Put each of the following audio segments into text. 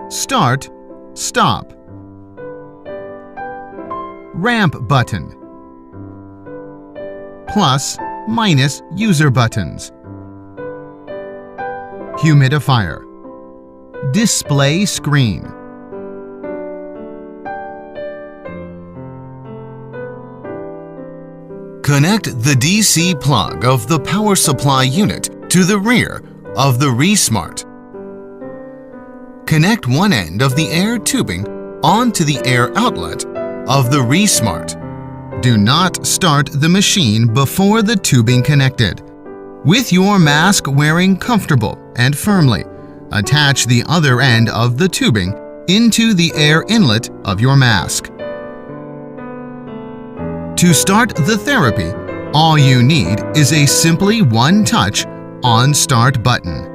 Start, Stop. Ramp button. Plus, minus user buttons. Humidifier. Display screen. Connect the DC plug of the power supply unit to the rear of the ReSmart. Connect one end of the air tubing onto the air outlet of the ReSmart. Do not start the machine before the tubing connected. With your mask wearing comfortable and firmly, attach the other end of the tubing into the air inlet of your mask. To start the therapy, all you need is a simply one-touch on Start button.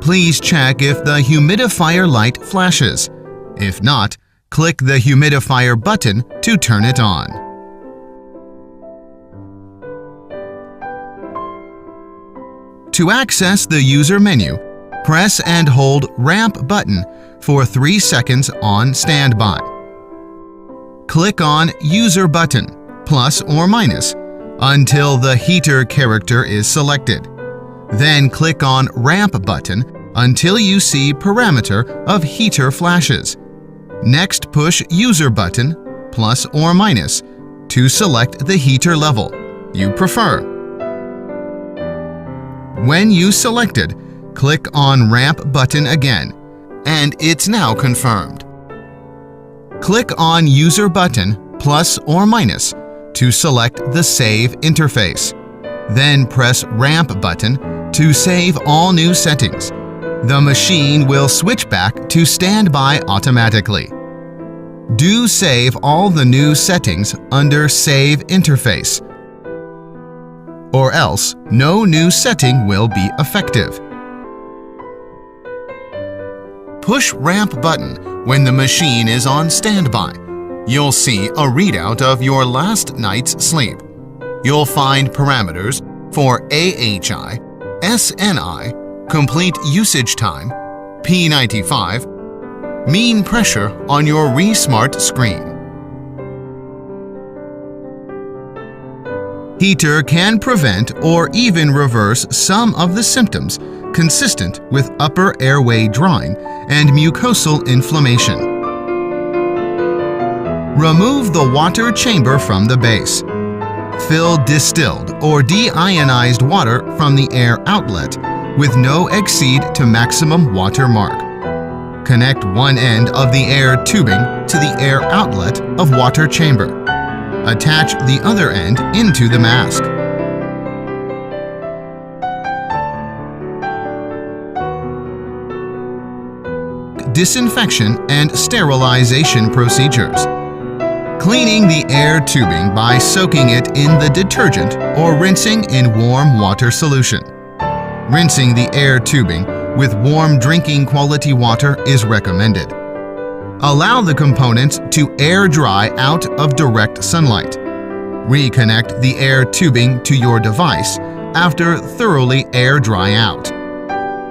Please check if the humidifier light flashes. If not, click the humidifier button to turn it on. To access the user menu, press and hold Ramp button for 3 seconds on standby. Click on User button, plus or minus, until the heater character is selected. Then click on Ramp button until you see parameter of heater flashes. Next, push User button, plus or minus, to select the heater level you prefer. When you selected, click on Ramp button again, and it's now confirmed. Click on User button, plus or minus, to select the Save interface. Then press Ramp button to save all new settings. The machine will switch back to standby automatically. Do save all the new settings under Save interface, or else no new setting will be effective. Push Ramp button when the machine is on standby. You'll see a readout of your last night's sleep. You'll find parameters for AHI, SNI, complete usage time, P95, mean pressure on your ReSmart screen. Heater can prevent or even reverse some of the symptoms consistent with upper airway drawing and mucosal inflammation. Remove the water chamber from the base. Fill distilled or deionized water from the air outlet with no exceed to maximum water mark. Connect one end of the air tubing to the air outlet of water chamber. Attach the other end into the mask. Disinfection and sterilization procedures. Cleaning the air tubing by soaking it in the detergent or rinsing in warm water solution. Rinsing the air tubing with warm drinking quality water is recommended. Allow the components to air dry out of direct sunlight. Reconnect the air tubing to your device after thoroughly air dry out.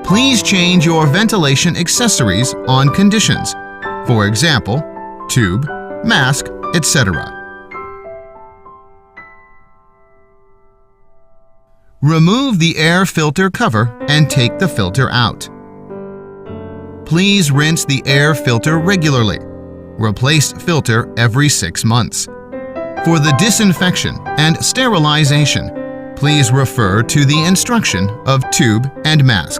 Please change your ventilation accessories on conditions, for example, tube, mask, etc. Remove the air filter cover and take the filter out. Please rinse the air filter regularly. Replace filter every 6 months. For the disinfection and sterilization, please refer to the instruction of tube and mask.